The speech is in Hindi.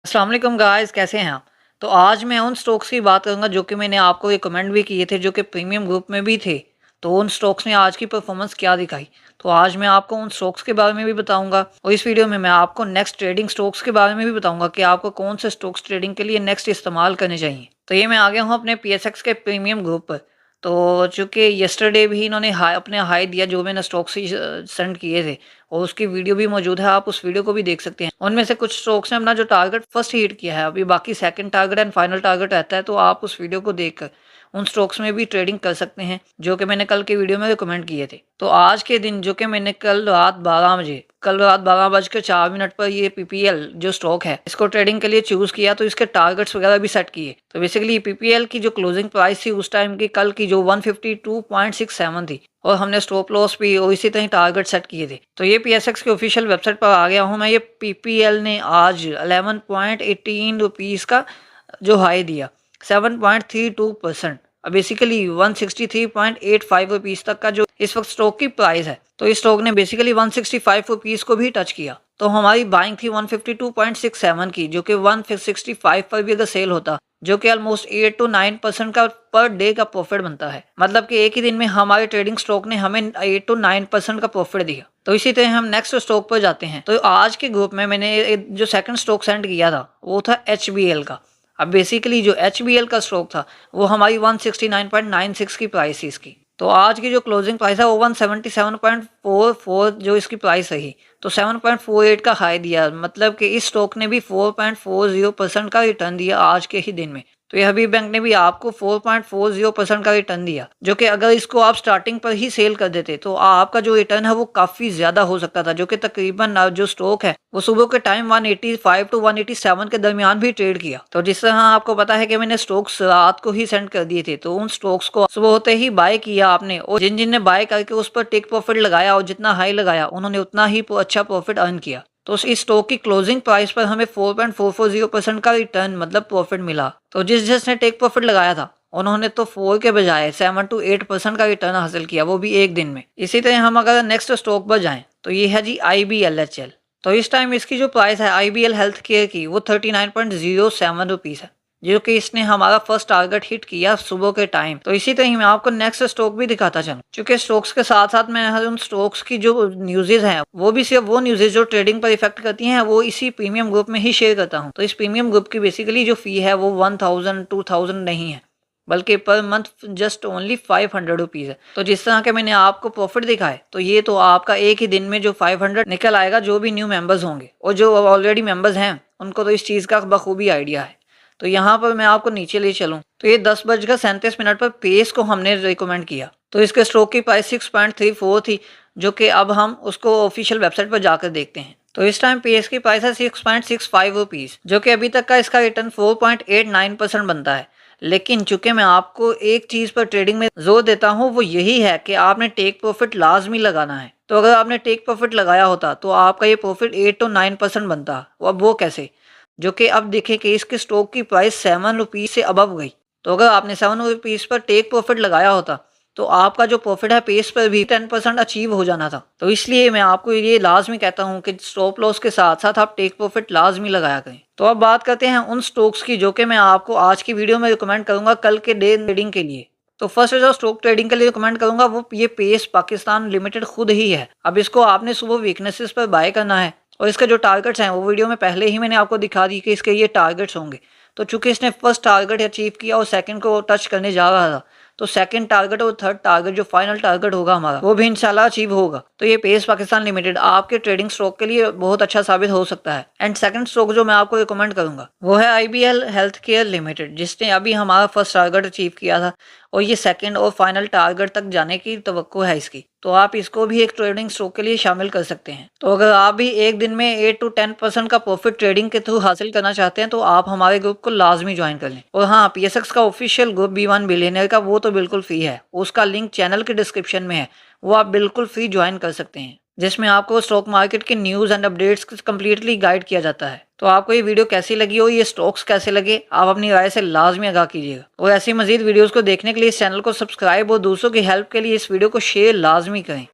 अस्सलाम वालेकुम गाइस, कैसे हैं आप? तो आज मैं उन स्टॉक्स की बात करूंगा जो कि मैंने आपको रिकमेंड भी किए थे, जो कि प्रीमियम ग्रुप में भी थे। तो उन स्टॉक्स ने आज की परफॉर्मेंस क्या दिखाई, तो आज मैं आपको उन स्टॉक्स के बारे में भी बताऊंगा और इस वीडियो में मैं आपको नेक्स्ट ट्रेडिंग स्टॉक्स के बारे में भी बताऊंगा कि आपको कौन से स्टॉक्स ट्रेडिंग के लिए नेक्स्ट इस्तेमाल करने चाहिए। तो ये मैं आ गया हूँ अपने पीएसएक्स के प्रीमियम ग्रुप पर। तो चूंकि यस्टरडे भी इन्होंने अपने हाई दिया, जो मैंने स्टॉक्स सेंड किए थे, और उसकी वीडियो भी मौजूद है, आप उस वीडियो को भी देख सकते हैं। उनमें से कुछ स्टॉक्स ने अपना जो टारगेट फर्स्ट हिट किया है, अभी बाकी second target and final target रहता है, तो आप उस वीडियो को देखकर उन स्टॉक्स में भी ट्रेडिंग कर सकते हैं जो कि मैंने कल के वीडियो में रिकमेंड किए थे। तो आज के दिन जो कि मैंने कल रात 12:04 पर ये पीपीएल जो स्टॉक है, इसको ट्रेडिंग के लिए चूज किया, तो इसके टारगेट्स वगैरह भी सेट किए। तो बेसिकली पीपीएल की जो क्लोजिंग प्राइस थी उस टाइम की, कल की, जो 152.67 थी, और हमने स्टॉप लॉस भी और इसी तरह टारगेट सेट किए थे। तो ये पीएसएक्स की ऑफिशियल वेबसाइट पर आ गया हूँ मैं। ये पीपीएल ने आज 11.18 रुपीज़ का जो हाई दिया, 7.32%। अब बेसिकली 163.85 रुपीज़ तक का जो इस वक्त स्टॉक की प्राइस है, तो इस स्टॉक ने बेसिकली 165 रुपीज़ को भी टच किया। तो हमारी बाइंग थी 152.67 की, जो कि 165 पर भी अगर सेल होता, जो कि ऑलमोस्ट 8 to 9% का पर डे का प्रॉफिट बनता है। मतलब कि एक ही दिन में हमारे ट्रेडिंग स्टॉक ने हमें 8 to 9% का प्रॉफिट दिया। तो इसी तरह हम नेक्स्ट स्टॉक पर जाते हैं। तो आज के ग्रुप में मैंने जो सेकंड स्टॉक सेंड किया था वो था एचबीएल का। अब बेसिकली जो एचबीएल का स्टॉक था वो हमारी 169.96 की प्राइस थी इसकी। तो आज की जो क्लोजिंग प्राइस है वो 177.44 जो इसकी प्राइस रही। तो 7.48 का हाई दिया, मतलब कि इस स्टॉक ने भी 4.40% का रिटर्न दिया आज के ही दिन में। तो ये हबीब बैंक ने भी आपको 4.40% का रिटर्न दिया, जो कि अगर इसको आप स्टार्टिंग पर ही सेल कर देते तो आपका जो रिटर्न है वो काफी ज्यादा हो सकता था, जो कि तकरीबन जो स्टॉक है वो सुबह के टाइम 185 to 187 के दरमियान भी ट्रेड किया। तो जिस तरह आपको पता है कि मैंने स्टॉक्स रात को ही सेंड कर दिए थे, तो उन स्टॉक्स को सुबह होते ही बाय किया आपने, और जिन जिन ने बाय करके उस पर टेक प्रॉफिट लगाया और जितना हाई लगाया उन्होंने उतना ही अच्छा प्रॉफिट अर्न किया। तो इस स्टॉक की क्लोजिंग प्राइस पर हमें 4.440% का रिटर्न मतलब प्रॉफिट मिला। तो जिसने टेक प्रॉफिट लगाया था उन्होंने तो 4 के बजाय 7 to 8% का रिटर्न हासिल किया, वो भी एक दिन में। इसी तरह हम अगर नेक्स्ट स्टॉक पर जाएं तो ये है जी IBLHL। तो इस टाइम इसकी जो प्राइस है IBL हेल्थ केयर की वो 39.07 रुपीज़ है, जो कि इसने हमारा फर्स्ट टारगेट हिट किया सुबह के टाइम। तो इसी तरह मैं आपको नेक्स्ट स्टॉक भी दिखाता चलूं, क्योंकि स्टॉक्स के साथ साथ मैं उन स्टॉक्स की जो न्यूज़ेज हैं वो भी सिर्फ वो न्यूज़ेज जो ट्रेडिंग पर इफेक्ट करती हैं वो इसी प्रीमियम ग्रुप में ही शेयर करता हूं। तो इस प्रीमियम ग्रुप की बेसिकली जो फी है वो 1000-2000 नहीं है, बल्कि per month just only 500 rupees है। तो जिस तरह के मैंने आपको प्रॉफिट दिखाए, तो ये तो आपका एक ही दिन में जो 500 निकल आएगा, जो भी न्यू मेंबर्स होंगे, और जो ऑलरेडी मेंबर्स हैं उनको तो इस चीज़ का बखूबी आइडिया है। तो यहाँ पर मैं आपको नीचे ले चलूँ तो ये 10:37 पर पेस को हमने रिकमेंड किया। तो इसके स्टॉक की प्राइस 6.34 थी, जो कि अब हम उसको ऑफिशियल वेबसाइट पर जाकर देखते हैं। तो इस टाइम पेस की प्राइस है 6.65 रुपीज़, जो कि अभी तक का इसका रिटर्न 4.89% बनता है। लेकिन चूंकि मैं आपको एक चीज़ पर ट्रेडिंग में जोर देता हूँ, वो यही है कि आपने टेक प्रॉफिट लाजमी लगाना है। तो अगर आपने टेक प्रॉफिट लगाया होता तो आपका ये प्रॉफिट 8 to 9% बनता। अब वो कैसे, जो कि अब देखें कि इसके स्टॉक की प्राइस 7 रुपीज़ से अबव गई। तो अगर आपने 7 रुपीज़ पर टेक प्रॉफिट लगाया होता तो आपका जो प्रॉफिट है पेस पर भी 10% अचीव हो जाना था। तो इसलिए मैं आपको ये लाजमी कहता हूँ कि स्टॉप लॉस के साथ साथ आप टेक प्रॉफिट लाजमी लगाया करें। तो अब बात करते हैं उन स्टॉक्स की जो कि मैं आपको आज की वीडियो में रिकमेंड करूंगा कल के डे ट्रेडिंग के लिए। तो फर्स्ट जो स्टॉक ट्रेडिंग के लिए रिकमेंड करूंगा वो ये पेस पाकिस्तान लिमिटेड खुद ही है। अब इसको आपने सुबह वीकनेसेस पर बाय करना है, और इसके जो टारगेट्स हैं वो वीडियो में पहले ही मैंने आपको दिखा दी कि इसके ये टारगेट्स होंगे। तो चूंकि इसने फर्स्ट टारगेट अचीव किया और सेकंड को टच करने जा रहा था, तो सेकंड टारगेट और थर्ड टारगेट जो फाइनल टारगेट होगा हमारा वो भी इंशाल्लाह अचीव होगा। तो ये पेस पाकिस्तान लिमिटेड आपके ट्रेडिंग स्टॉक के लिए बहुत अच्छा साबित हो सकता है। एंड सेकंड स्टॉक जो मैं आपको रिकमेंड करूंगा वो है IBL हेल्थ केयर लिमिटेड, जिसने अभी हमारा फर्स्ट टारगेट अचीव किया था और ये सेकंड और फाइनल टारगेट तक जाने की तवक्को है इसकी। तो आप इसको भी एक ट्रेडिंग स्टॉक के लिए शामिल कर सकते हैं। तो अगर आप भी एक दिन में 8 to 10% का प्रॉफिट ट्रेडिंग के थ्रू हासिल करना चाहते हैं तो आप हमारे ग्रुप को लाजमी ज्वाइन कर लें। और हाँ, PSX का ऑफिशियल ग्रुप B1 बिलियनियर का वो तो बिल्कुल फ्री है, उसका लिंक चैनल के डिस्क्रिप्शन में है, वो आप बिल्कुल फ्री ज्वाइन कर सकते हैं, जिसमें आपको स्टॉक मार्केट के news and updates completely guide किया जाता है। तो आपको ये वीडियो कैसी लगी और ये स्टॉक्स कैसे लगे, आप अपनी राय से लाजमी आगाह कीजिएगा। और ऐसी मजीद वीडियोस को देखने के लिए इस चैनल को सब्सक्राइब और दूसरों की हेल्प के लिए इस वीडियो को शेयर लाजमी करें।